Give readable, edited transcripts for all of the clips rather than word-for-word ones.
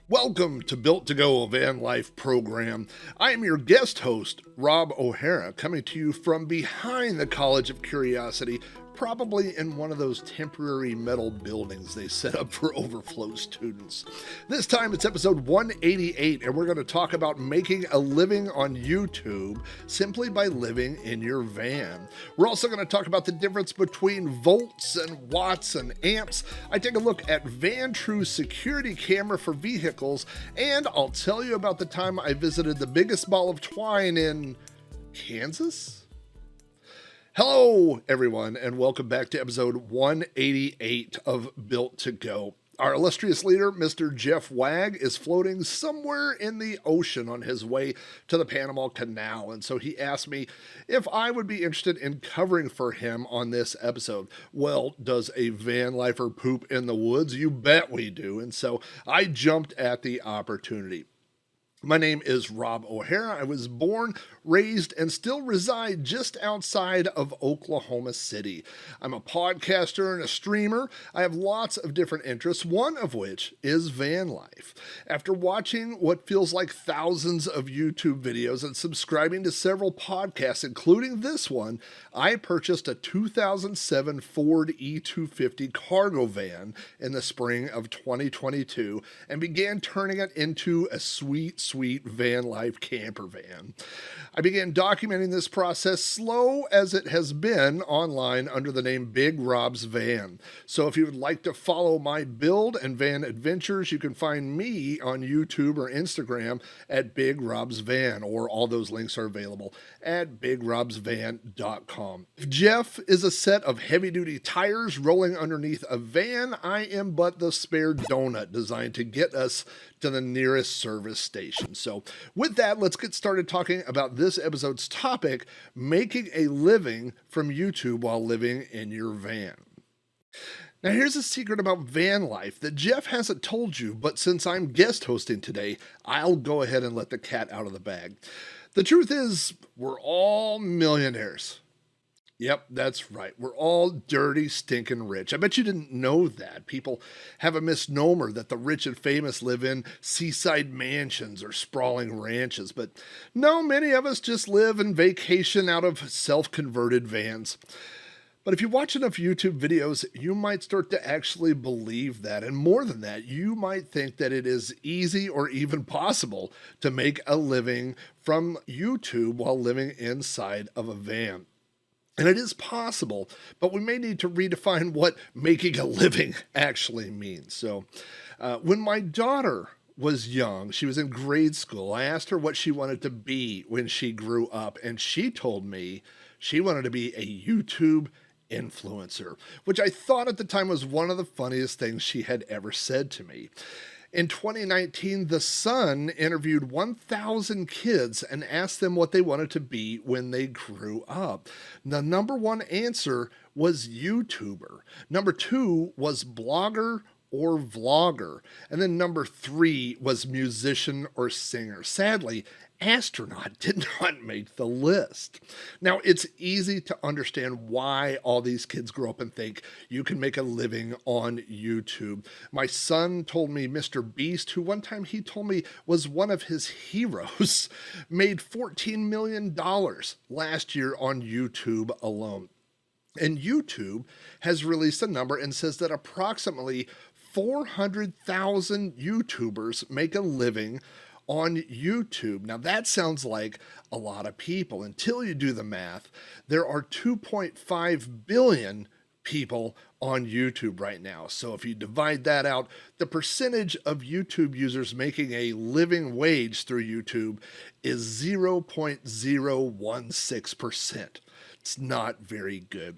Welcome to Built to Go Vanlife program. I am your guest host, Rob O'Hara, coming to you from behind the College of Curiosity, probably in one of those temporary metal buildings they set up for overflow students. This time it's episode 188, and we're going to talk about making a living on YouTube simply by living in your van. We're also going to talk about the difference between volts and watts and amps. I take a look at Vantrue security camera for vehicles, and I'll tell you about the time I visited the biggest ball of twine in Kansas? Hello, everyone, and welcome back to episode 188 of Built to Go. Our illustrious leader, Mr. Jeff Wag, is floating somewhere in the ocean on his way to the Panama Canal, and so he asked me if I would be interested in covering for him on this episode. Well, does a van lifer poop in the woods? You bet we do, and so I jumped at the opportunity. My name is Rob O'Hara. I was born, raised, and still reside just outside of Oklahoma City. I'm a podcaster and a streamer. I have lots of different interests, one of which is van life. After watching what feels like thousands of YouTube videos and subscribing to several podcasts, including this one, I purchased a 2007 Ford E250 cargo van in the spring of 2022 and began turning it into a sweet van life camper van. I began documenting this process, slow as it has been, online under the name Big Rob's Van. So if you would like to follow my build and van adventures, you can find me on YouTube or Instagram at Big Rob's Van, or all those links are available at bigrobsvan.com. If Jeff is a set of heavy-duty tires rolling underneath a van, I am but the spare donut designed to get us to the nearest service station. So with that, let's get started talking about this episode's topic, making a living from YouTube while living in your van. Now here's a secret about van life that Jeff hasn't told you, but since I'm guest hosting today, I'll go ahead and let the cat out of the bag. The truth is, we're all millionaires. Yep, that's right. We're all dirty, stinking rich. I bet you didn't know that. People have a misnomer that the rich and famous live in seaside mansions or sprawling ranches. But no, many of us just live and vacation out of self-converted vans. But if you watch enough YouTube videos, you might start to actually believe that. And more than that, you might think that it is easy or even possible to make a living from YouTube while living inside of a van. And it is possible, but we may need to redefine what making a living actually means. So when my daughter was young, she was in grade school, I asked her what she wanted to be when she grew up, and she told me she wanted to be a YouTube influencer, which I thought at the time was one of the funniest things she had ever said to me. In 2019, The Sun interviewed 1,000 kids and asked them what they wanted to be when they grew up. The number one answer was YouTuber. Number two was blogger or vlogger. And then number three was musician or singer. Sadly, astronaut did not make the list. Now, it's easy to understand why all these kids grow up and think you can make a living on YouTube. My son told me Mr. Beast, who one time he told me was one of his heroes, made $14 million last year on YouTube alone. And YouTube has released a number and says that approximately 400,000 YouTubers make a living on YouTube. Now that sounds like a lot of people. Until you do the math, there are 2.5 billion people on YouTube right now. So if you divide that out, the percentage of YouTube users making a living wage through YouTube is 0.016%. It's not very good.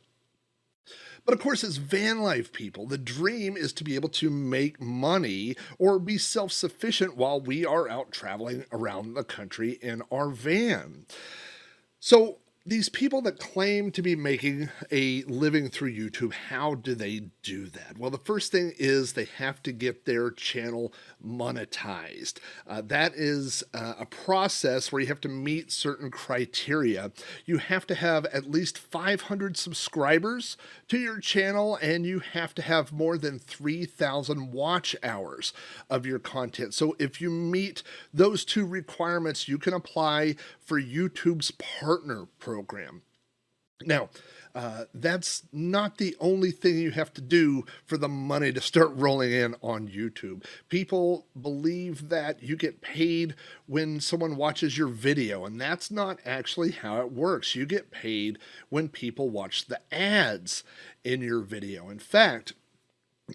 But of course, as van life people, the dream is to be able to make money or be self-sufficient while we are out traveling around the country in our van. So These people that claim to be making a living through YouTube, how do they do that? Well, the first thing is they have to get their channel monetized. That is a process where you have to meet certain criteria. You have to have at least 500 subscribers to your channel, and you have to have more than 3,000 watch hours of your content. So if you meet those two requirements, you can apply for YouTube's partner program. Now, that's not the only thing you have to do for the money to start rolling in on YouTube. People believe that you get paid when someone watches your video, and that's not actually how it works. You get paid when people watch the ads in your video. In fact,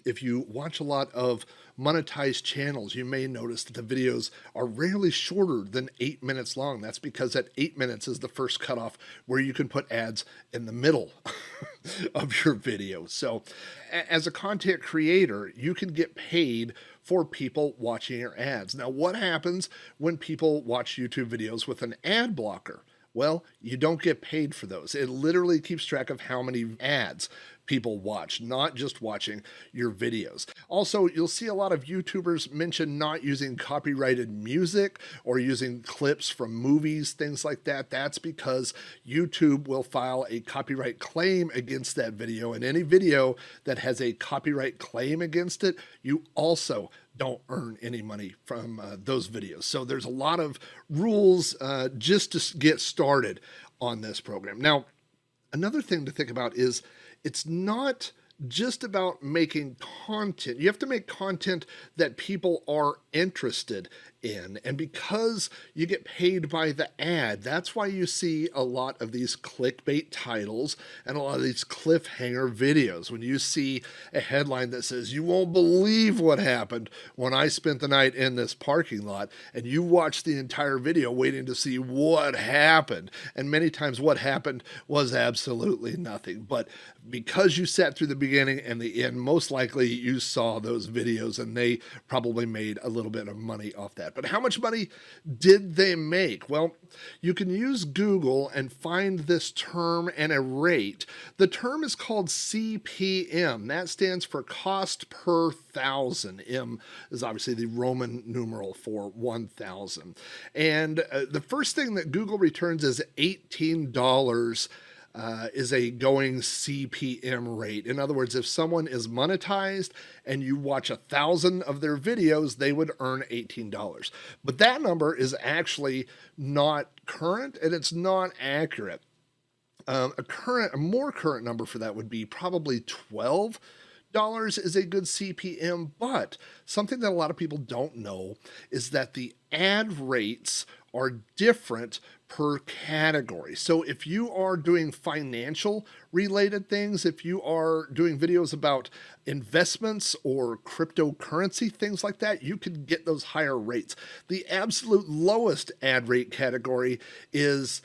if you watch a lot of monetized channels, you may notice that the videos are rarely shorter than 8 minutes long. That's because at 8 minutes is the first cutoff where you can put ads in the middle of your video. So as a content creator, you can get paid for people watching your ads. Now, what happens when people watch YouTube videos with an ad blocker? Well, you don't get paid for those. It literally keeps track of how many ads people watch, not just watching your videos. Also, you'll see a lot of YouTubers mention not using copyrighted music or using clips from movies, things like that. That's because YouTube will file a copyright claim against that video, and any video that has a copyright claim against it, you also don't earn any money from those videos. So there's a lot of rules just to get started on this program. Now, another thing to think about is it's not just about making content. You have to make content that people are interested in. And because you get paid by the ad, that's why you see a lot of these clickbait titles and a lot of these cliffhanger videos. When you see a headline that says, "You won't believe what happened when I spent the night in this parking lot," and you watch the entire video waiting to see what happened. And many times what happened was absolutely nothing. But because you sat through the beginning and the end, most likely you saw those videos and they probably made a little bit of money off that. But how much money did they make? Well, you can use Google and find this term and a rate. The term is called CPM. That stands for cost per thousand. M is obviously the Roman numeral for 1,000. And the first thing that Google returns is $18 is a going CPM rate. In other words, if someone is monetized and you watch 1,000 of their videos, they would earn $18. But that number is actually not current and it's not accurate. A more current number for that would be probably $12 is a good CPM, but something that a lot of people don't know is that the ad rates are different per category. So if you are doing financial related things, if you are doing videos about investments or cryptocurrency, things like that, you can get those higher rates. The absolute lowest ad rate category is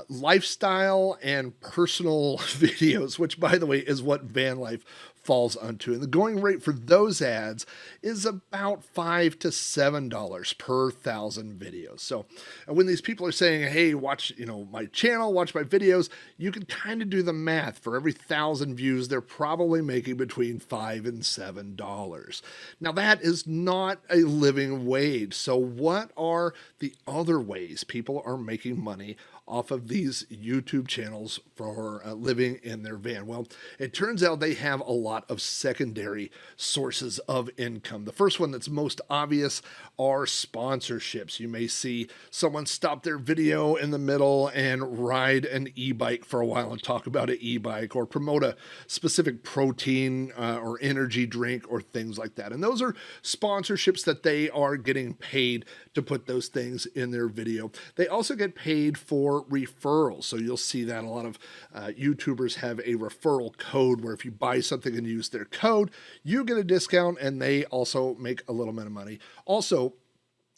lifestyle and personal videos, which by the way is what Vanlife falls onto. And the going rate for those ads is about $5 to $7 per 1,000 videos. So when these people are saying, hey, watch, my channel, watch my videos, you can kind of do the math. For every 1,000 views, they're probably making between $5 and $7. Now that is not a living wage. So what are the other ways people are making money off of these YouTube channels for living in their van? Well, it turns out they have a lot of secondary sources of income. The first one that's most obvious are sponsorships. You may see someone stop their video in the middle and ride an e-bike for a while and talk about an e-bike or promote a specific protein or energy drink or things like that. And those are sponsorships that they are getting paid to put those things in their video. They also get paid for referrals. So you'll see that a lot of YouTubers have a referral code where if you buy something and use their code, you get a discount and they also make a little bit of money. Also,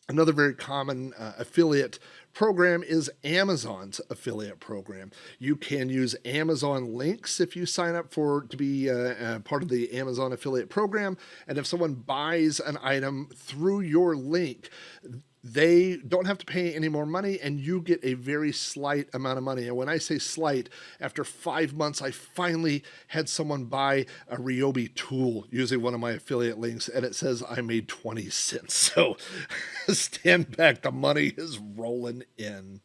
another very common affiliate program is Amazon's affiliate program. You can use Amazon links if you sign up to be part of the Amazon affiliate program. And if someone buys an item through your link, they don't have to pay any more money, and you get a very slight amount of money. And when I say slight, after 5 months, I finally had someone buy a Ryobi tool using one of my affiliate links, and it says I made 20 cents. So stand back, the money is rolling in.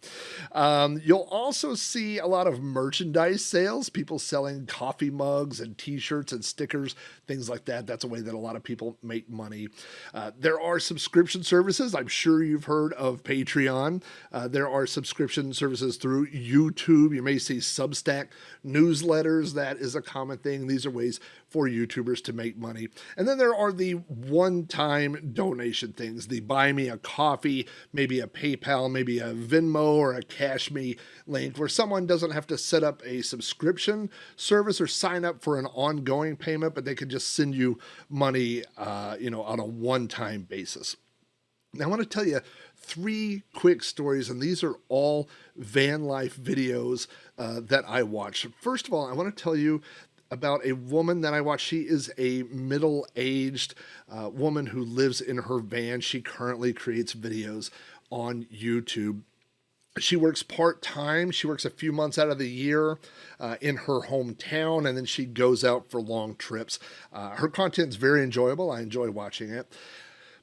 You'll also see a lot of merchandise sales, people selling coffee mugs and t-shirts and stickers, things like that. That's a way that a lot of people make money. There are subscription services. I'm sure you've heard of Patreon. There are subscription services through YouTube. You may see Substack newsletters. That is a common thing. These are ways for YouTubers to make money. And then there are the one-time donation things, the buy me a coffee, maybe a PayPal, maybe a Venmo or a Cash Me link, where someone doesn't have to set up a subscription service or sign up for an ongoing payment, but they can just send you money, on a one-time basis. Now, I want to tell you 3 quick stories, and these are all van life videos that I watch. First of all, I want to tell you about a woman that I watch. She is a middle-aged woman who lives in her van. She currently creates videos on YouTube. She works part-time. She works a few months out of the year in her hometown, and then she goes out for long trips. Her content is very enjoyable. I enjoy watching it.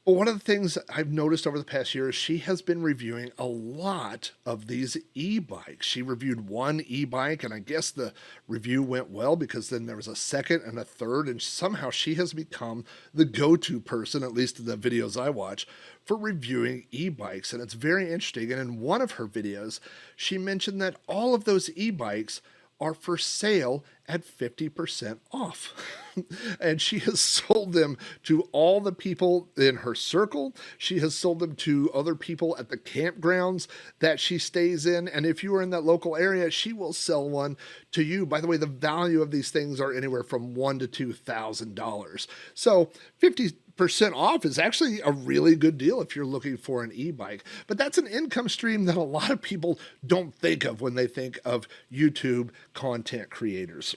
But one of the things I've noticed over the past year is she has been reviewing a lot of these e-bikes. She reviewed one e-bike, and I guess the review went well because then there was a second and a third, and somehow she has become the go-to person, at least in the videos I watch, for reviewing e-bikes. And it's very interesting. And in one of her videos, she mentioned that all of those e-bikes are for sale at 50% off. And she has sold them to all the people in her circle. She has sold them to other people at the campgrounds that she stays in. And if you are in that local area, she will sell one to you. By the way, the value of these things are anywhere from $1,000 to $2,000. So 50% off is actually a really good deal if you're looking for an e-bike. But that's an income stream that a lot of people don't think of when they think of YouTube content creators.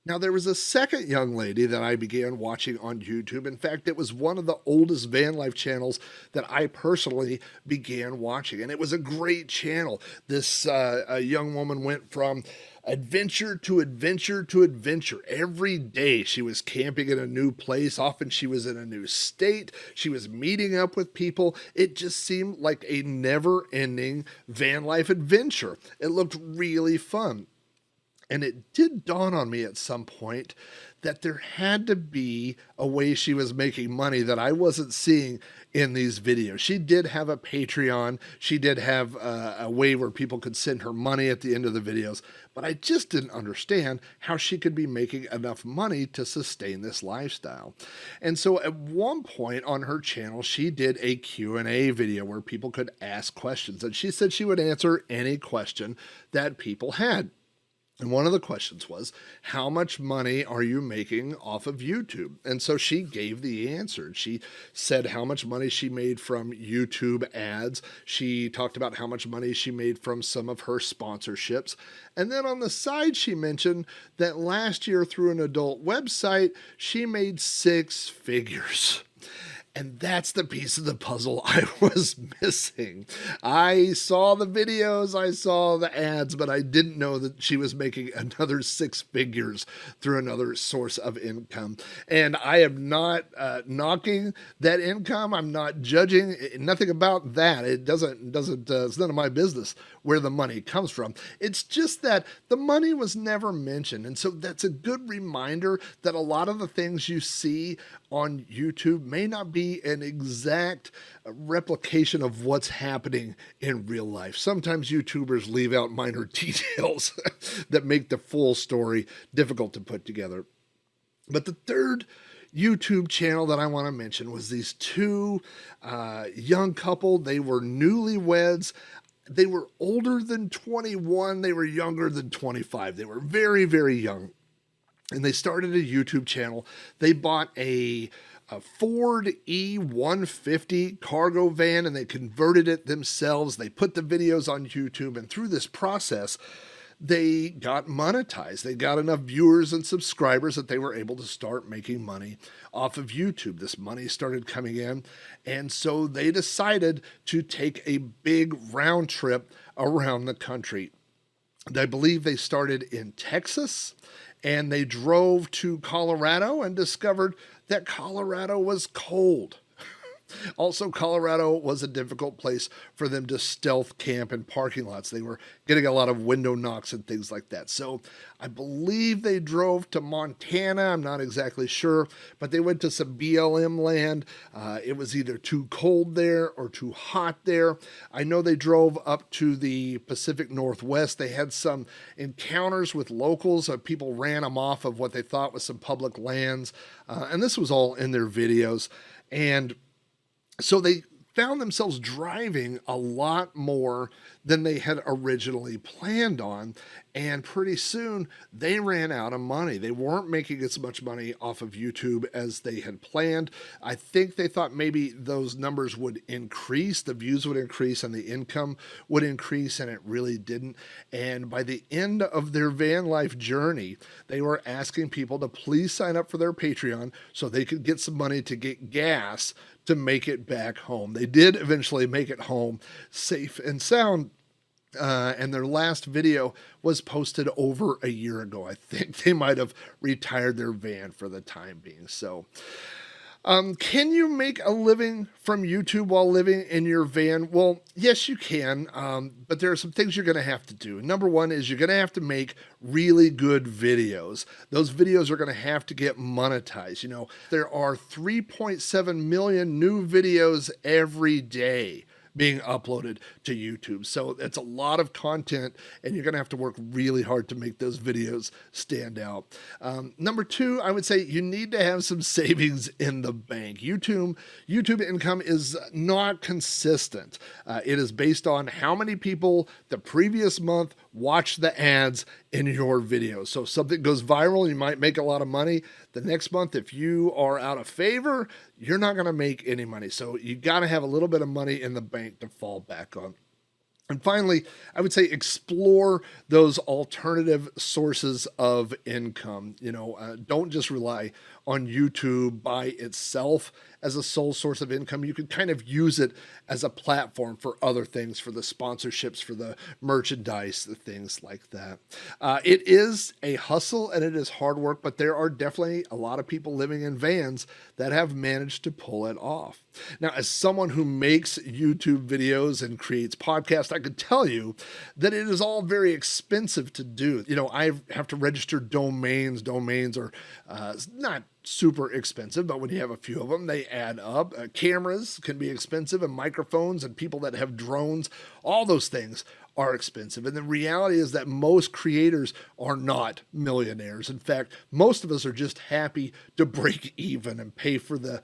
Now, there was a second young lady that I began watching on YouTube. In fact, it was one of the oldest van life channels that I personally began watching, and it was a great channel. This a young woman went from adventure to adventure to adventure. Every day she was camping in a new place. Often she was in a new state. She was meeting up with people. It just seemed like a never-ending van life adventure. It looked really fun. And it did dawn on me at some point that there had to be a way she was making money that I wasn't seeing in these videos. She did have a Patreon. She did have a way where people could send her money at the end of the videos. But I just didn't understand how she could be making enough money to sustain this lifestyle. And so at one point on her channel, she did a Q&A video where people could ask questions. And she said she would answer any question that people had. And one of the questions was, how much money are you making off of YouTube? And so she gave the answer. She said how much money she made from YouTube ads. She talked about how much money she made from some of her sponsorships. And then on the side, she mentioned that last year through an adult website, she made 6 figures. And that's the piece of the puzzle I was missing. I saw the videos, I saw the ads, but I didn't know that she was making another 6 figures through another source of income. And I am not knocking that income. I'm not judging nothing about that. It's none of my business where the money comes from. It's just that the money was never mentioned. And so that's a good reminder that a lot of the things you see on YouTube may not be an exact replication of what's happening in real life. Sometimes YouTubers leave out minor details that make the full story difficult to put together. But the third YouTube channel that I want to mention was these 2 young couple. They were newlyweds. They were older than 21. They were younger than 25. They were very, very young. And they started a YouTube channel. They bought a Ford E150 cargo van, and they converted it themselves. They put the videos on YouTube, and through this process, they got monetized. They got enough viewers and subscribers that they were able to start making money off of YouTube. This money started coming in, and so they decided to take a big round trip around the country. I believe they started in Texas, and they drove to Colorado and discovered that Colorado was cold. Also, Colorado was a difficult place for them to stealth camp in parking lots. They were getting a lot of window knocks and things like that. So I believe they drove to Montana. I'm not exactly sure, but they went to some BLM land. It was either too cold there or too hot there. I know they drove up to the Pacific Northwest. They had some encounters with locals. People ran them off of what they thought was some public lands. And this was all in their videos. And so they found themselves driving a lot more than they had originally planned on. And pretty soon they ran out of money. They weren't making as much money off of YouTube as they had planned. I think they thought maybe those numbers would increase, the views would increase and the income would increase, and it really didn't. And by the end of their van life journey, they were asking people to please sign up for their Patreon so they could get some money to get gas to make it back home. They did eventually make it home safe and sound. And their last video was posted over a year ago. I think they might have retired their van for the time being. So, can you make a living from YouTube while living in your van? Well, yes, you can. But there are some things you're going to have to do. Number one is you're going to have to make really good videos. Those videos are going to have to get monetized. You know, there are 3.7 million new videos every day being uploaded to YouTube. So it's a lot of content, and you're going to have to work really hard to make those videos stand out. Number two, I would say you need to have some savings in the bank. YouTube income is not consistent. It is based on how many people the previous month watched the ads in your video. So if something goes viral, you might make a lot of money. The next month, if you are out of favor, you're not going to make any money. So you got to have a little bit of money in the bank to fall back on. And finally, I would say explore those alternative sources of income. You know, don't just rely on YouTube by itself as a sole source of income. You can kind of use it as a platform for other things, for the sponsorships, for the merchandise, the things like that. It is a hustle and it is hard work, but there are definitely a lot of people living in vans that have managed to pull it off. Now, as someone who makes YouTube videos and creates podcasts, I could tell you that it is all very expensive to do. You know, I have to register domains. Domains are not super expensive, but when you have a few of them, they add up. Cameras can be expensive, and microphones, and people that have drones, all those things are expensive. And the reality is that most creators are not millionaires. In fact, most of us are just happy to break even and pay for the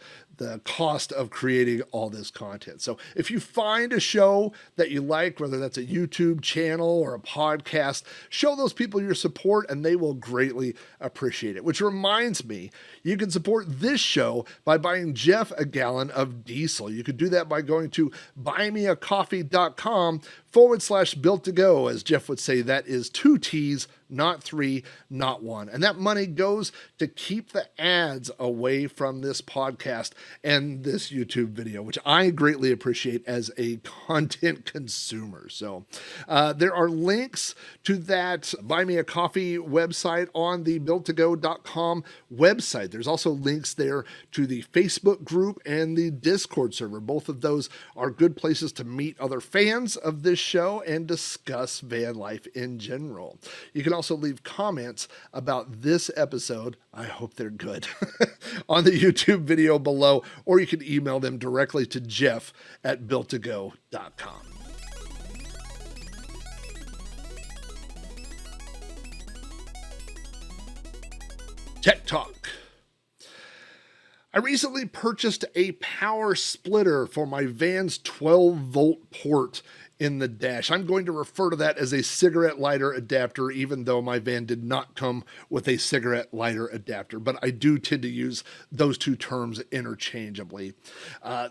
cost of creating all this content. So if you find a show that you like, whether that's a YouTube channel or a podcast, show those people your support and they will greatly appreciate it. Which reminds me, you can support this show by buying Jeff a gallon of diesel. You could do that by going to buymeacoffee.com/built to go. As Jeff would say, that is 2 T's, not 3, not 1. And that money goes to keep the ads away from this podcast and this YouTube video, which I greatly appreciate as a content consumer. So there are links to that Buy Me a Coffee website on the builttogo.com website. There's also links there to the Facebook group and the Discord server. Both of those are good places to meet other fans of this show and discuss van life in general. You can also leave comments about this episode. I hope they're good on the YouTube video below, or you can email them directly to jeff@builttogo.com. Tech Talk. I recently purchased a power splitter for my van's 12-volt port in the dash. I'm going to refer to that as a cigarette lighter adapter, even though my van did not come with a cigarette lighter adapter, but I do tend to use those two terms interchangeably.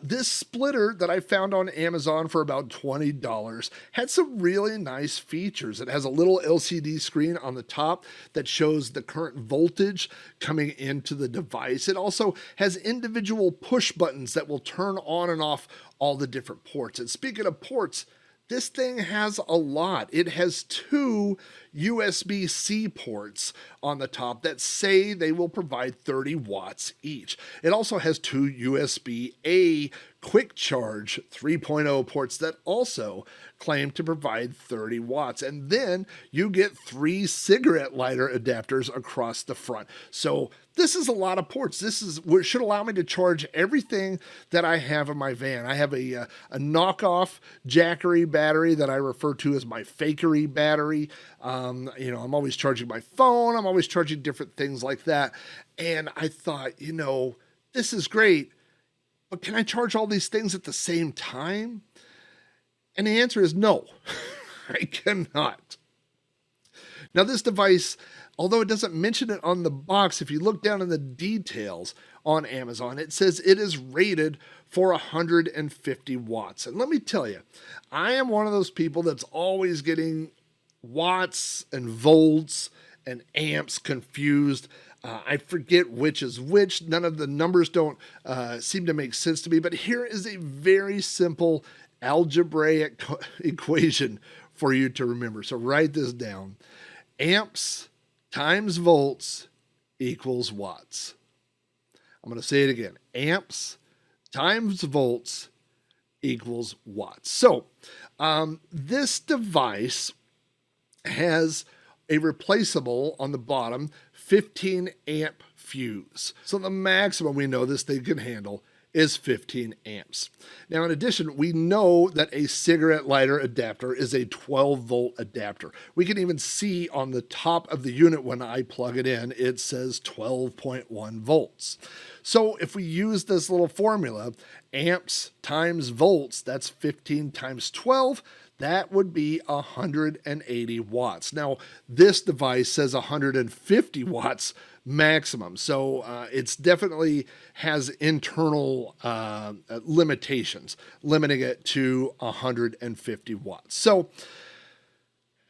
This splitter that I found on Amazon for about $20 had some really nice features. It has a little LCD screen on the top that shows the current voltage coming into the device. It also has individual push buttons that will turn on and off all the different ports. And speaking of ports, this thing has a lot. It has two USB-C ports on the top that say they will provide 30 watts each. It also has two USB-A quick charge 3.0 ports that also claim to provide 30 watts. And then you get 3 cigarette lighter adapters across the front. So this is a lot of ports. This should allow me to charge everything that I have in my van. I have a knockoff Jackery battery that I refer to as my fakery battery. I'm always charging my phone. I'm always charging different things like that. And I thought, this is great, but can I charge all these things at the same time? And the answer is no, I cannot. Now this device, although it doesn't mention it on the box, if you look down in the details on Amazon, it says it is rated for 150 watts. And let me tell you, I am one of those people that's always getting watts and volts and amps confused. I forget which is which. None of the numbers don't seem to make sense to me, but here is a very simple algebraic equation for you to remember. So write this down. Amps times volts equals watts. I'm going to say it again. Amps times volts equals watts. So this device has a replaceable on the bottom 15 amp fuse. So the maximum we know this thing can handle is 15 amps. Now, in addition, we know that a cigarette lighter adapter is a 12 volt adapter. We can even see on the top of the unit when I plug it in, it says 12.1 volts. So if we use this little formula, amps times volts, that's 15 times 12, that would be 180 watts. Now, this device says 150 watts maximum. So it's definitely has internal limitations, limiting it to 150 watts. So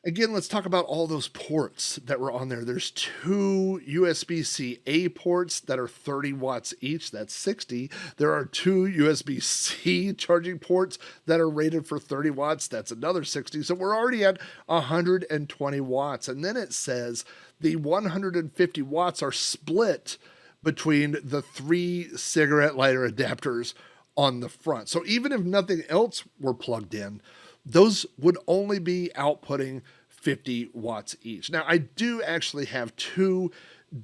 again, let's talk about all those ports that were on there. There's 2 USB-C A ports that are 30 watts each. That's 60. There are 2 USB-C charging ports that are rated for 30 watts. That's another 60. So we're already at 120 watts. And then it says the 150 watts are split between the 3 cigarette lighter adapters on the front. So even if nothing else were plugged in, those would only be outputting 50 watts each. Now, I do actually have 2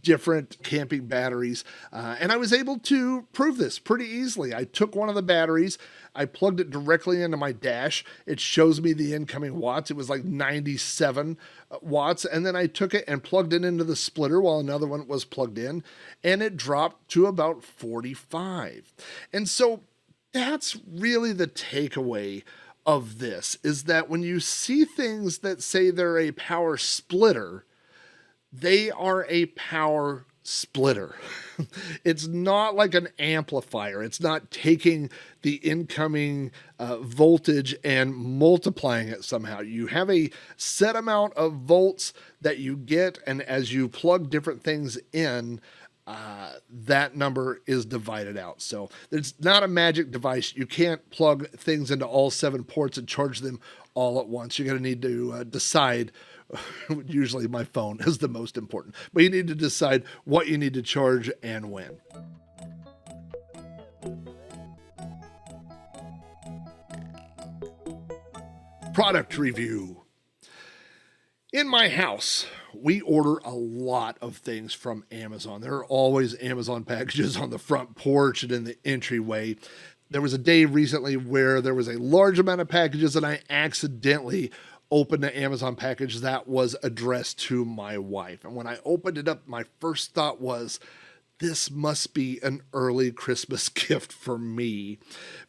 different camping batteries, and I was able to prove this pretty easily. I took one of the batteries, I plugged it directly into my dash. It shows me the incoming watts. It was like 97 watts, and then I took it and plugged it into the splitter while another one was plugged in, and it dropped to about 45. And so that's really the takeaway of this, is that when you see things that say they're a power splitter, they are a power splitter. It's not like an amplifier. It's not taking the incoming voltage and multiplying it somehow. You have a set amount of volts that you get, and as you plug different things in, that number is divided out. So it's not a magic device. You can't plug things into all 7 ports and charge them all at once. You're going to need to decide. Usually my phone is the most important, but you need to decide what you need to charge and when. Product review. In my house, we order a lot of things from Amazon. There are always Amazon packages on the front porch and in the entryway. There was a day recently where there was a large amount of packages and I accidentally opened an Amazon package that was addressed to my wife. And when I opened it up, my first thought was, this must be an early Christmas gift for me,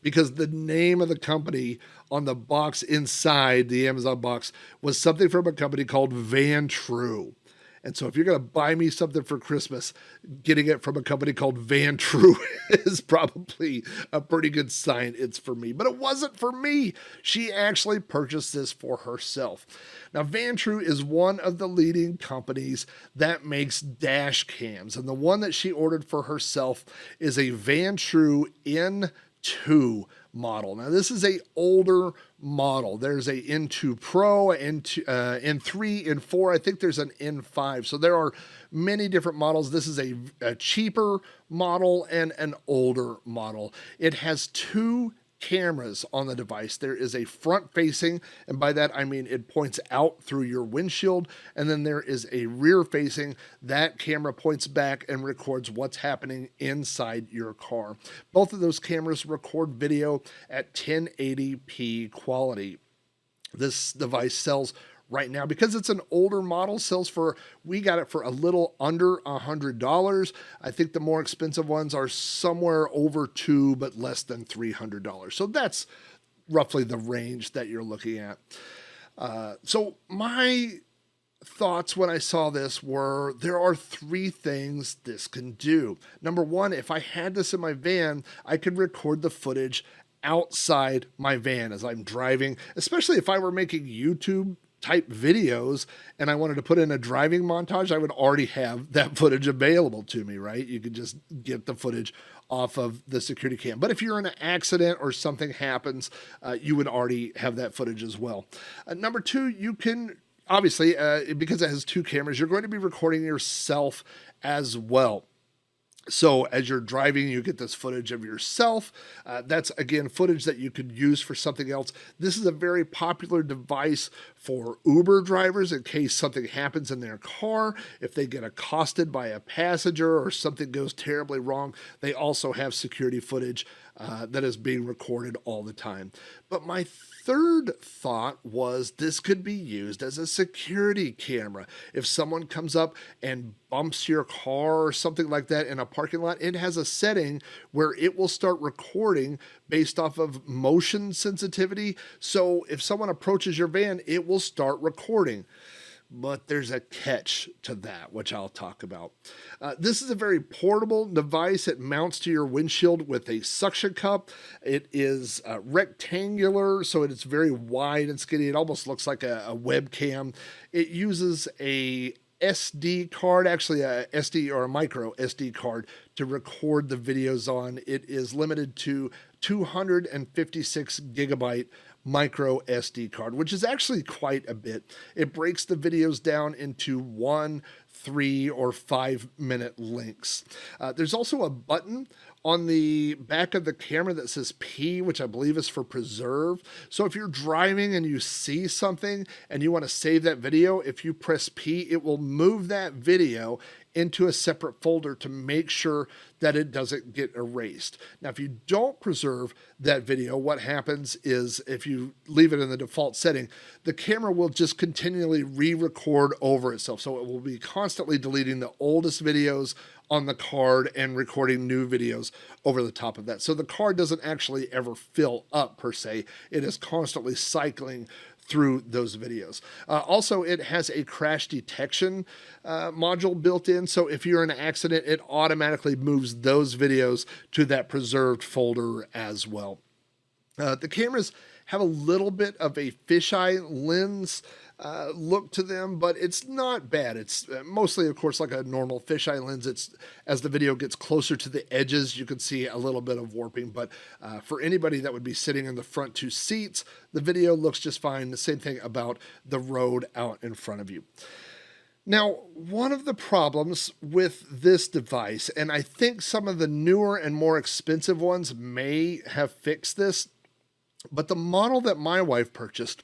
because the name of the company on the box inside the Amazon box was something from a company called Vantrue. And so if you're going to buy me something for Christmas, getting it from a company called Vantrue is probably a pretty good sign it's for me. But it wasn't for me. She actually purchased this for herself. Now, Vantrue is one of the leading companies that makes dash cams. And the one that she ordered for herself is a Vantrue N2 model. Now, this is a older model. There's a N2 Pro, N2, N3, N4. I think there's an N5. So there are many different models. This is a cheaper model and an older model. It has two cameras on the device. There is a front facing, and by that I mean it points out through your windshield, and then there is a rear facing. That camera points back and records what's happening inside your car. Both of those cameras record video at 1080p quality. This device sells right now, because it's an older model, we got it for a little under $100. I think the more expensive ones are somewhere over $200, but less than $300. So that's roughly the range that you're looking at. So my thoughts when I saw this were, there are three things this can do. Number one, if I had this in my van, I could record the footage outside my van as I'm driving, especially if I were making YouTube type videos and I wanted to put in a driving montage. I would already have that footage available to me, right? You could just get the footage off of the security cam. But if you're in an accident or something happens, you would already have that footage as well. Number two, you can obviously, because it has two cameras, you're going to be recording yourself as well. So as you're driving, you get this footage of yourself. That's, again, footage that you could use for something else. This is a very popular device for Uber drivers in case something happens in their car. If they get accosted by a passenger or something goes terribly wrong, they also have security footage that is being recorded all the time. But my third thought was this could be used as a security camera. If someone comes up and bumps your car or something like that in a parking lot, it has a setting where it will start recording based off of motion sensitivity. So if someone approaches your van, it will start recording. But there's a catch to that, which I'll talk about. This is a very portable device. It mounts to your windshield with a suction cup. It is rectangular, so it's very wide and skinny. It almost looks like a webcam. It uses a SD card, actually a SD or a micro SD card, to record the videos on. It is limited to 256 gigabyte micro SD card, which is actually quite a bit. It breaks the videos down into 1, 3, or 5 minute links. There's also a button on the back of the camera that says P, which I believe is for preserve. So if you're driving and you see something and you want to save that video, if you press P, it will move that video into a separate folder to make sure that it doesn't get erased. Now, if you don't preserve that video, what happens is if you leave it in the default setting, the camera will just continually re-record over itself. So it will be constantly deleting the oldest videos on the card and recording new videos over the top of that. So the card doesn't actually ever fill up per se. It is constantly cycling through those videos. Also, it has a crash detection module built in. So if you're in an accident, it automatically moves those videos to that preserved folder as well. The cameras have a little bit of a fisheye lens look to them, but it's not bad. It's mostly, of course, like a normal fisheye lens. It's, as the video gets closer to the edges, you can see a little bit of warping, but for anybody that would be sitting in the front two seats, the video looks just fine. The same thing about the road out in front of you. Now, one of the problems with this device, and I think some of the newer and more expensive ones may have fixed this, but the model that my wife purchased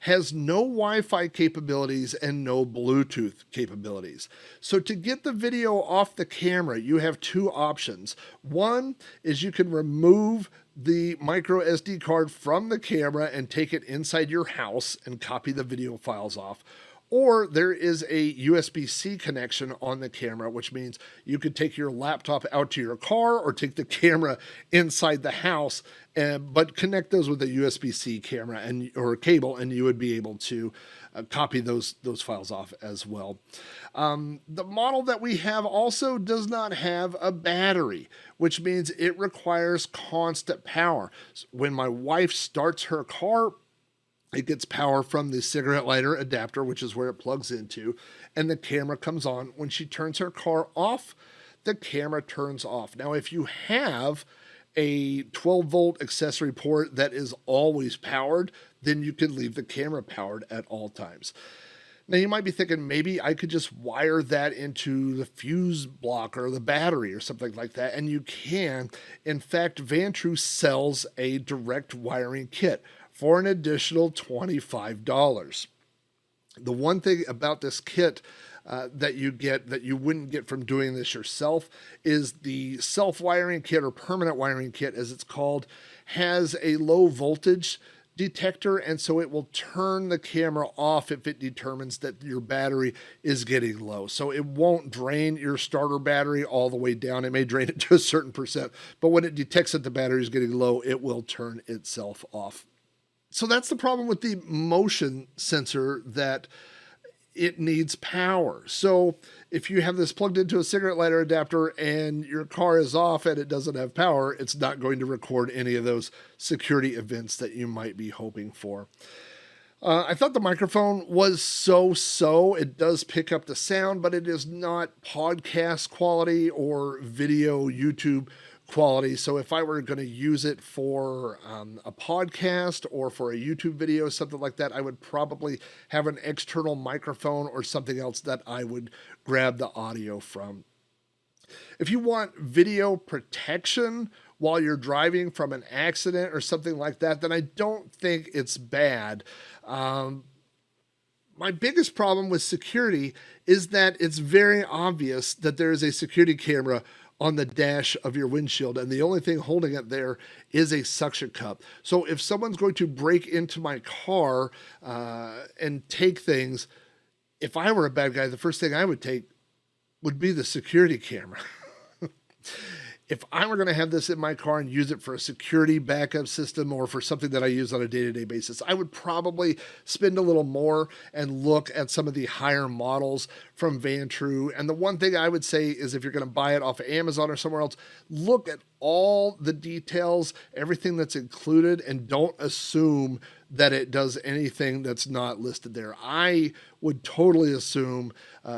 has no Wi-Fi capabilities and no Bluetooth capabilities. So to get the video off the camera, you have two options. One is you can remove the micro SD card from the camera and take it inside your house and copy the video files off. Or there is a USB-C connection on the camera, which means you could take your laptop out to your car or take the camera inside the house, but connect those with a USB-C camera or cable, and you would be able to copy those files off as well. The model that we have also does not have a battery, which means it requires constant power. When my wife starts her car, it gets power from the cigarette lighter adapter, which is where it plugs into, and the camera comes on. When she turns her car off, the camera turns off. Now, if you have a 12-volt accessory port that is always powered, then you can leave the camera powered at all times. Now, you might be thinking, maybe I could just wire that into the fuse block or the battery or something like that, and you can. In fact, Vantrue sells a direct wiring kit for an additional $25. The one thing about this kit that you get that you wouldn't get from doing this yourself is the self-wiring kit, or permanent wiring kit as it's called, has a low voltage detector, and so it will turn the camera off if it determines that your battery is getting low. So it won't drain your starter battery all the way down. It may drain it to a certain percent, but when it detects that the battery is getting low, it will turn itself off. So that's the problem with the motion sensor, that it needs power. So if you have this plugged into a cigarette lighter adapter and your car is off and it doesn't have power, it's not going to record any of those security events that you might be hoping for. I thought the microphone was so-so. It does pick up the sound, but it is not podcast quality or video YouTube quality. So if I were going to use it for a podcast or for a YouTube video, something like that, I would probably have an external microphone or something else that I would grab the audio from. If you want video protection while you're driving from an accident or something like that, then I don't think it's bad. My biggest problem with security is that it's very obvious that there is a security camera on the dash of your windshield, and the only thing holding it there is a suction cup. So if someone's going to break into my car and take things, if I were a bad guy, the first thing I would take would be the security camera. If I were going to have this in my car and use it for a security backup system or for something that I use on a day-to-day basis, I would probably spend a little more and look at some of the higher models from Vantrue. And the one thing I would say is, if you're going to buy it off of Amazon or somewhere else, look at all the details, everything that's included, and don't assume that it does anything that's not listed there. I would totally assume,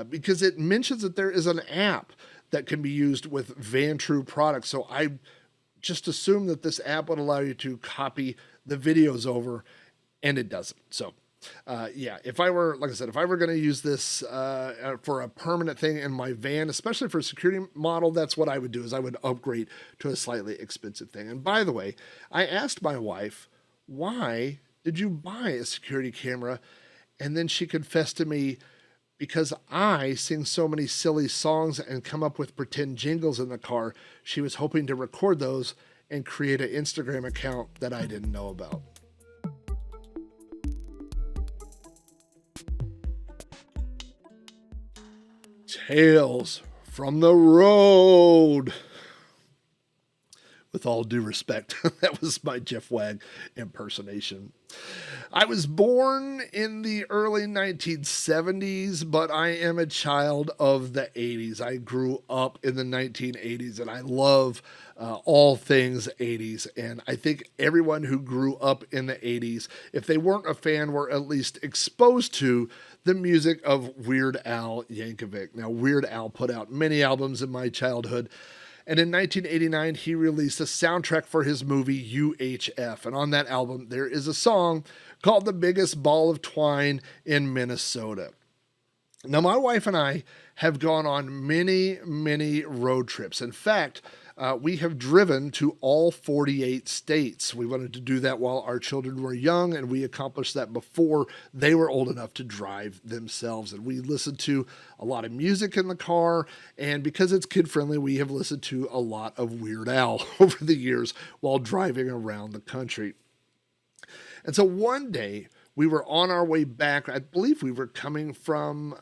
because it mentions that there is an app that can be used with Vantrue products. So I just assume that this app would allow you to copy the videos over, and it doesn't. So yeah, if I were, like I said, if I were going to use this for a permanent thing in my van, especially for a security model, that's what I would do, is I would upgrade to a slightly expensive thing. And by the way, I asked my wife, why did you buy a security camera? And then she confessed to me, because I sing so many silly songs and come up with pretend jingles in the car, she was hoping to record those and create an Instagram account that I didn't know about. Tales from the road. With all due respect, that was my Jeff Wag impersonation. I was born in the early 1970s, but I am a child of the 80s. I grew up in the 1980s, and I love all things 80s. And I think everyone who grew up in the 80s, if they weren't a fan, were at least exposed to the music of Weird Al Yankovic. Now, Weird Al put out many albums in my childhood. And in 1989, he released a soundtrack for his movie UHF. And on that album, there is a song called The Biggest Ball of Twine in Minnesota. Now, my wife and I have gone on many, many road trips. In fact, we have driven to all 48 states. We wanted to do that while our children were young, and we accomplished that before they were old enough to drive themselves. And we listened to a lot of music in the car, and because it's kid-friendly, we have listened to a lot of Weird Al over the years while driving around the country. And so one day, We were on our way back. I believe we were coming from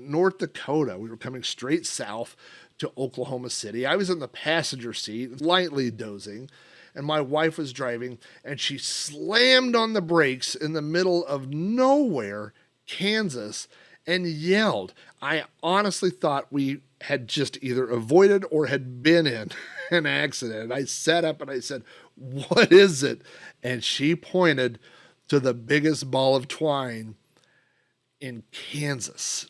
North Dakota. We were coming straight south to Oklahoma City. I was in the passenger seat, lightly dozing, and my wife was driving, and she slammed on the brakes in the middle of nowhere, Kansas, and yelled. I honestly thought we had just either avoided or had been in an accident. And I sat up and I said, "What is it?" And she pointed to the biggest ball of twine in Kansas.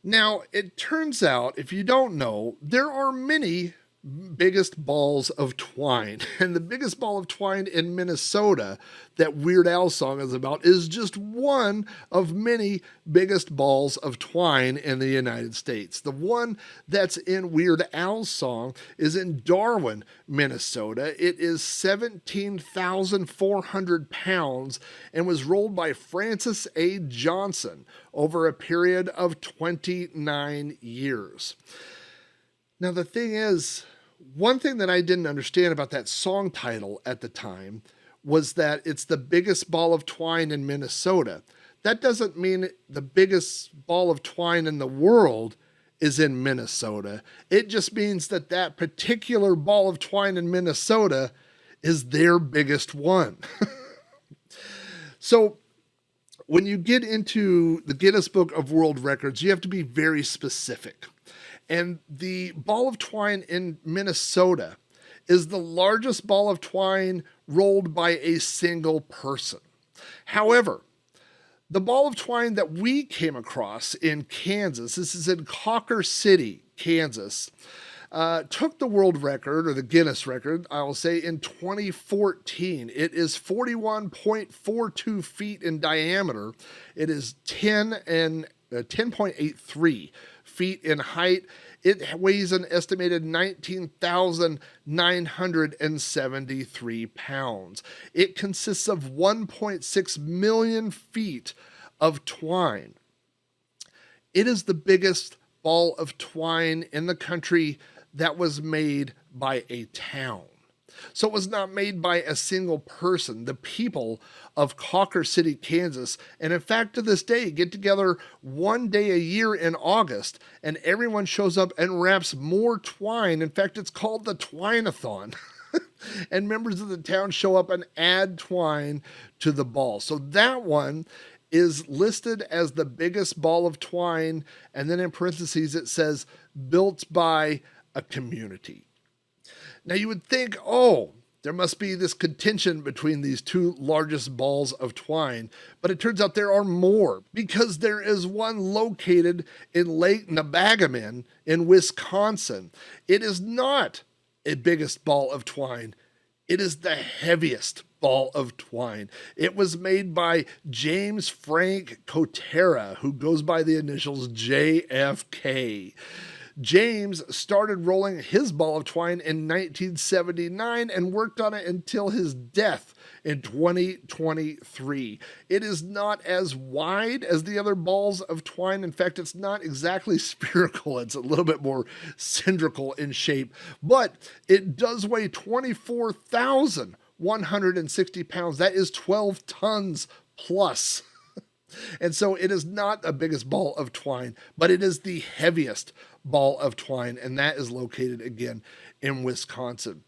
Now, it turns out, if you don't know, there are many biggest balls of twine. And the biggest ball of twine in Minnesota that Weird Al song is about is just one of many biggest balls of twine in the United States. The one that's in Weird Al's song is in Darwin, Minnesota. It is 17,400 pounds and was rolled by Francis A. Johnson over a period of 29 years. Now, the thing is, one thing that I didn't understand about that song title at the time was that it's the biggest ball of twine in Minnesota. That doesn't mean the biggest ball of twine in the world is in Minnesota. It just means that that particular ball of twine in Minnesota is their biggest one. So, when you get into the Guinness Book of World Records, you have to be very specific. And the ball of twine in Minnesota is the largest ball of twine rolled by a single person. However, the ball of twine that we came across in Kansas, this is in Cocker City, Kansas, took the world record, or the Guinness record, I will say, in 2014. It is 41.42 feet in diameter. It is 10.83 feet in height. It weighs an estimated 19,973 pounds. It consists of 1.6 million feet of twine. It is the biggest ball of twine in the country that was made by a town. So it was not made by a single person. The people of Cocker City, Kansas, and in fact to this day, get together one day a year in August, and everyone shows up and wraps more twine. In fact, it's called the Twine-a-thon. And members of the town show up and add twine to the ball. So that one is listed as the biggest ball of twine, and then in parentheses it says, built by a community. Now you would think, oh, there must be this contention between these two largest balls of twine, but it turns out there are more, because there is one located in Lake Nabagaman in Wisconsin. It is not a biggest ball of twine. It is the heaviest ball of twine. It was made by James Frank Kotera, who goes by the initials JFK. James started rolling his ball of twine in 1979 and worked on it until his death in 2023. It is not as wide as the other balls of twine. In fact, it's not exactly spherical. It's a little bit more cylindrical in shape, but it does weigh 24,160 pounds. That is 12 tons plus. And so it is not the biggest ball of twine, but it is the heaviest ball of twine, and that is located again in Wisconsin.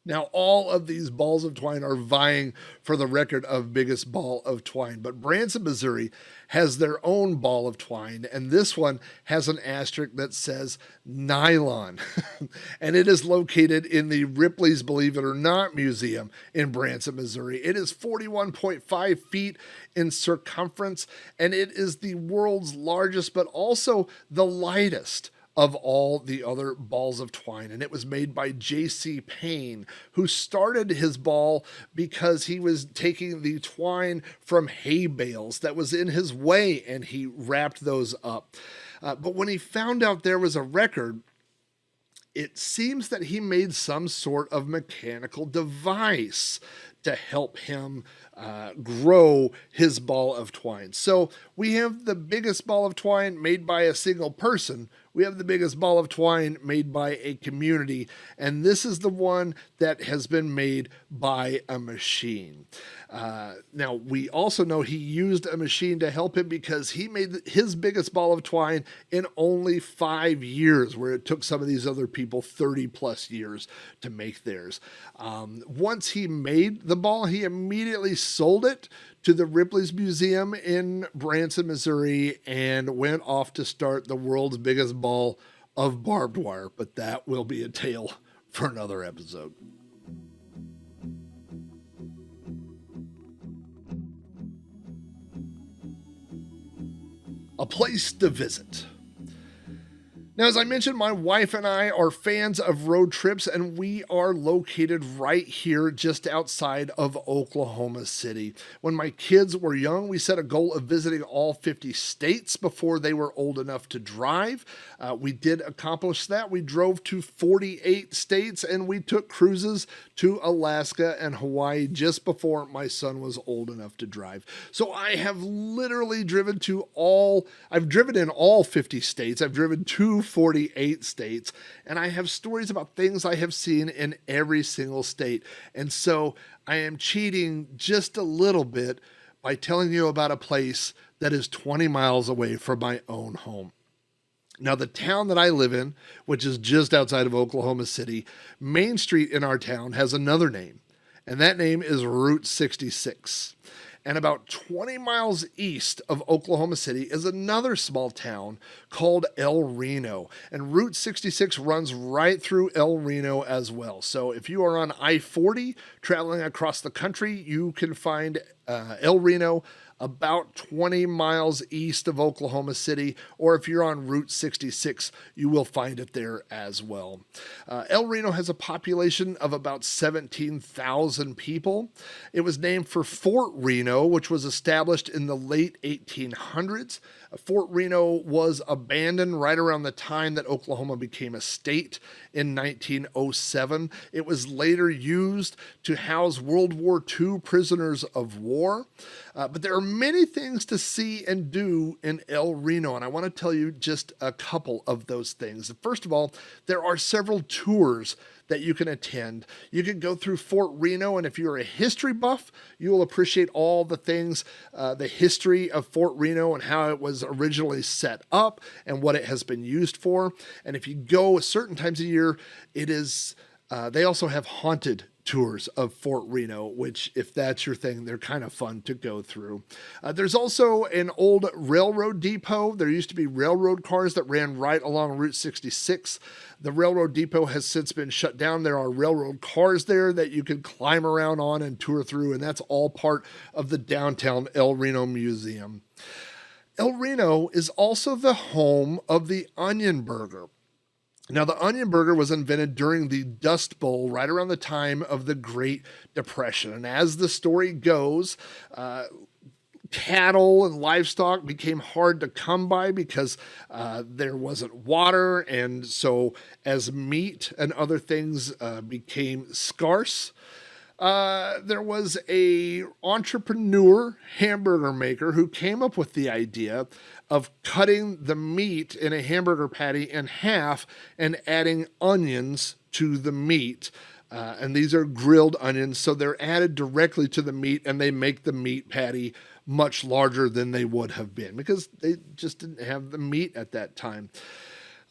Now, all of these balls of twine are vying for the record of biggest ball of twine, but Branson, Missouri has their own ball of twine, and this one has an asterisk that says nylon, and it is located in the Ripley's Believe It or Not Museum in Branson, Missouri. It is 41.5 feet in circumference, and it is the world's largest, but also the lightest of all the other balls of twine. And it was made by J.C. Payne, who started his ball because he was taking the twine from hay bales that was in his way, and he wrapped those up. But when he found out there was a record, it seems that he made some sort of mechanical device to help him grow his ball of twine. So we have the biggest ball of twine made by a single person, we have the biggest ball of twine made by a community, and this is the one that has been made by a machine. Now, we also know he used a machine to help him because he made his biggest ball of twine in only 5 years, where it took some of these other people 30 plus years to make theirs. Once he made the ball, he immediately sold it to the Ripley's Museum in Branson, Missouri, and went off to start the world's biggest ball of barbed wire. But that will be a tale for another episode. A place to visit. Now, as I mentioned, my wife and I are fans of road trips, and we are located right here just outside of Oklahoma City. When my kids were young, we set a goal of visiting all 50 states before they were old enough to drive. We did accomplish that. We drove to 48 states, and we took cruises to Alaska and Hawaii just before my son was old enough to drive. So I have literally driven in all 50 states. I've driven to 48 states, and I have stories about things I have seen in every single state. And so I am cheating just a little bit by telling you about a place that is 20 miles away from my own home. Now, the town that I live in, which is just outside of Oklahoma City, Main Street in our town has another name, and that name is Route 66. And about 20 miles east of Oklahoma City is another small town called El Reno. And Route 66 runs right through El Reno as well. So if you are on I-40 traveling across the country, you can find El Reno about 20 miles east of Oklahoma City, or if you're on Route 66, you will find it there as well. El Reno has a population of about 17,000 people. It was named for Fort Reno, which was established in the late 1800s. Fort Reno was abandoned right around the time that Oklahoma became a state in 1907. It was later used to house World War II prisoners of war. But there are many things to see and do in El Reno, and I want to tell you just a couple of those things. First of all, there are several tours that you can attend. You can go through Fort Reno, and if you're a history buff, you will appreciate all the things, the history of Fort Reno and how it was originally set up and what it has been used for. And if you go certain times of year, they also have haunted tours of Fort Reno, which, if that's your thing, they're kind of fun to go through. There's also an old railroad depot. There used to be railroad cars that ran right along Route 66. The railroad depot has since been shut down. There are railroad cars there that you can climb around on and tour through, and that's all part of the downtown El Reno Museum. El Reno is also the home of the onion burger. Now, the onion burger was invented during the Dust Bowl right around the time of the Great Depression. And as the story goes, cattle and livestock became hard to come by because there wasn't water. And so as meat and other things became scarce, there was a entrepreneur hamburger maker who came up with the idea of cutting the meat in a hamburger patty in half and adding onions to the meat. And these are grilled onions, so they're added directly to the meat, and they make the meat patty much larger than they would have been because they just didn't have the meat at that time.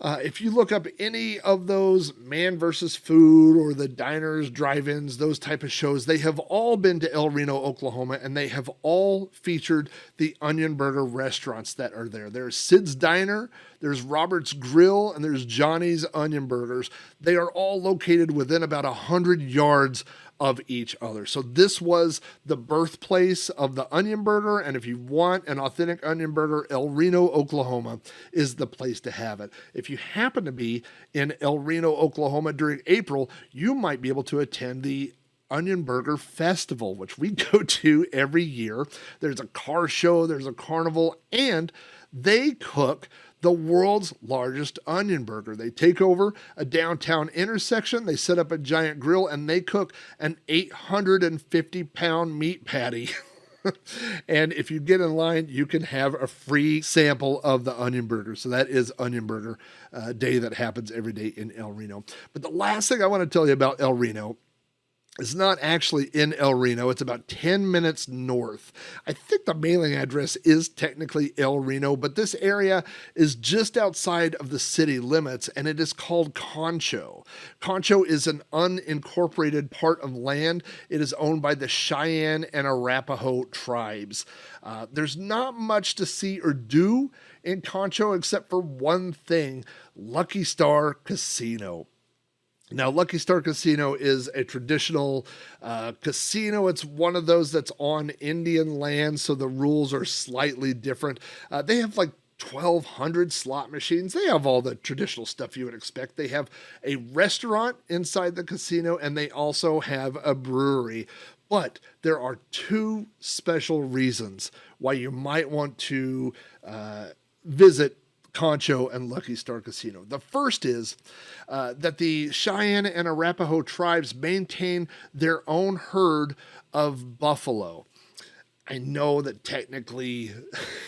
If you look up any of those Man vs. Food or the Diners, Drive-Ins, those type of shows, they have all been to El Reno, Oklahoma, and they have all featured the onion burger restaurants that are there. There's Sid's Diner, there's Robert's Grill, and there's Johnny's Onion Burgers. They are all located within about 100 yards of each other. So this was the birthplace of the onion burger, and if you want an authentic onion burger, El Reno, Oklahoma is the place to have it. If you happen to be in El Reno, Oklahoma during April, you might be able to attend the Onion Burger Festival, which we go to every year. There's a car show, there's a carnival, and they cook the world's largest onion burger. They take over a downtown intersection, they set up a giant grill, and they cook an 850-pound meat patty And if you get in line, you can have a free sample of the onion burger. So that is Onion Burger Day that happens every day in El Reno. But the last thing I want to tell you about El Reno, it's not actually in El Reno. It's about 10 minutes north. I think the mailing address is technically El Reno, but this area is just outside of the city limits, and it is called Concho. Concho is an unincorporated part of land. It is owned by the Cheyenne and Arapaho tribes. There's not much to see or do in Concho except for one thing: Lucky Star Casino. Now, Lucky Star Casino is a traditional casino. It's one of those that's on Indian land, so the rules are slightly different. They have like 1,200 slot machines. They have all the traditional stuff you would expect. They have a restaurant inside the casino, and they also have a brewery. But there are two special reasons why you might want to visit Concho and Lucky Star Casino. The first is that the Cheyenne and Arapaho tribes maintain their own herd of buffalo. I know that technically,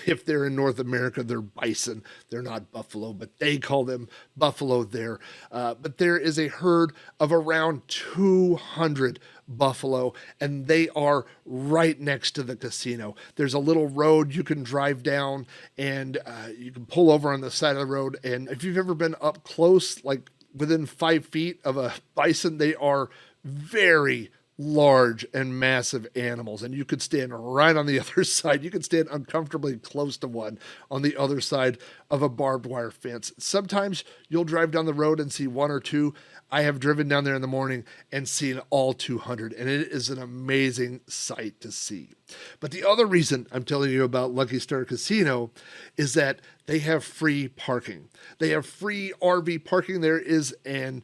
if they're in North America, they're bison. They're not buffalo, but they call them buffalo there. But there is a herd of around 200 buffalo, and they are right next to the casino. There's a little road you can drive down, and you can pull over on the side of the road. And if you've ever been up close, like within 5 feet of a bison, they are very large and massive animals, and you could stand right on the other side. You could stand uncomfortably close to one on the other side of a barbed wire fence. Sometimes you'll drive down the road and see one or two. I have driven down there in the morning and seen all 200, and it is an amazing sight to see. But the other reason I'm telling you about Lucky Star Casino is that they have free parking. They have free RV parking. There is an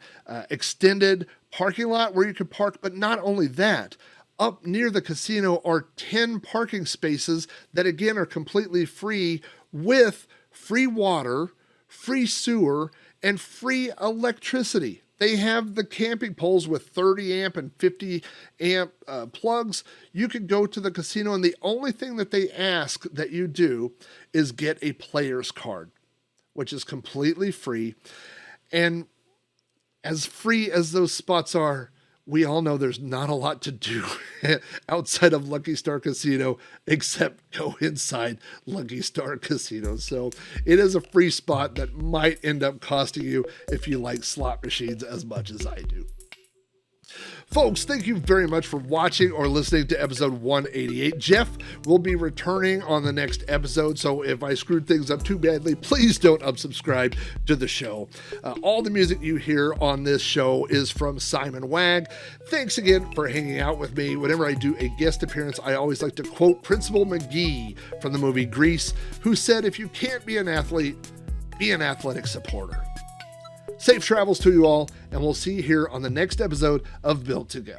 extended parking lot where you can park, but not only that, up near the casino are 10 parking spaces that again are completely free, with free water, free sewer, and free electricity. They have the camping poles with 30 amp and 50 amp plugs. You can go to the casino, and the only thing that they ask that you do is get a player's card, which is completely free. And as free as those spots are, we all know there's not a lot to do outside of Lucky Star Casino except go inside Lucky Star Casino. So it is a free spot that might end up costing you if you like slot machines as much as I do. Folks, thank you very much for watching or listening to episode 188. Jeff will be returning on the next episode, so if I screwed things up too badly, please don't unsubscribe to the show. All the music you hear on this show is from Simon Wag. Thanks again for hanging out with me. Whenever I do a guest appearance, I always like to quote Principal McGee from the movie Grease, who said, "If you can't be an athlete, be an athletic supporter." Safe travels to you all, and we'll see you here on the next episode of Built to Go.